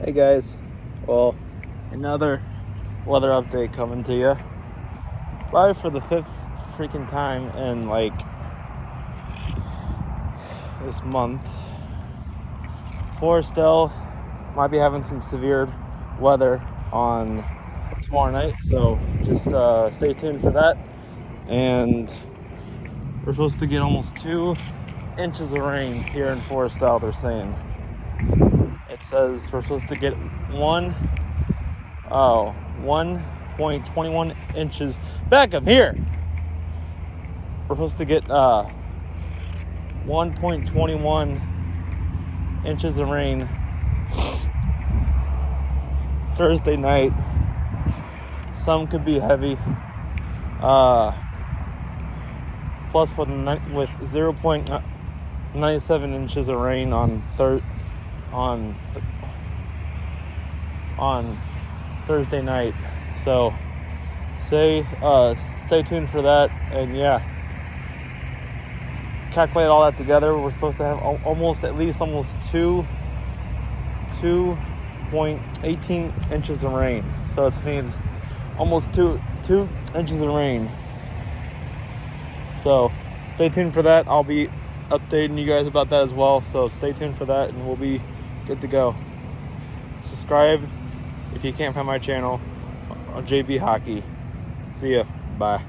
Hey guys, well, another weather update coming to you. Probably for the fifth freaking time in like this month. Forestell might be having some severe weather on tomorrow night, so just stay tuned for that. And we're supposed to get almost 2 inches of rain here in Forestell, they're saying. It says we're supposed to get 1.21 inches. Back up here. We're supposed to get 1.21 inches of rain Thursday night. Some could be heavy. Plus with 0.97 inches of rain on Thursday night. So stay tuned for that. And yeah, calculate all that together, we're supposed to have almost 2.18 inches of rain. So it means almost 2 inches of rain. So stay tuned for that. I'll be updating you guys about that as well. So stay tuned for that and we'll be good to go. Subscribe if you can't find my channel on JB Hockey. See ya. Bye.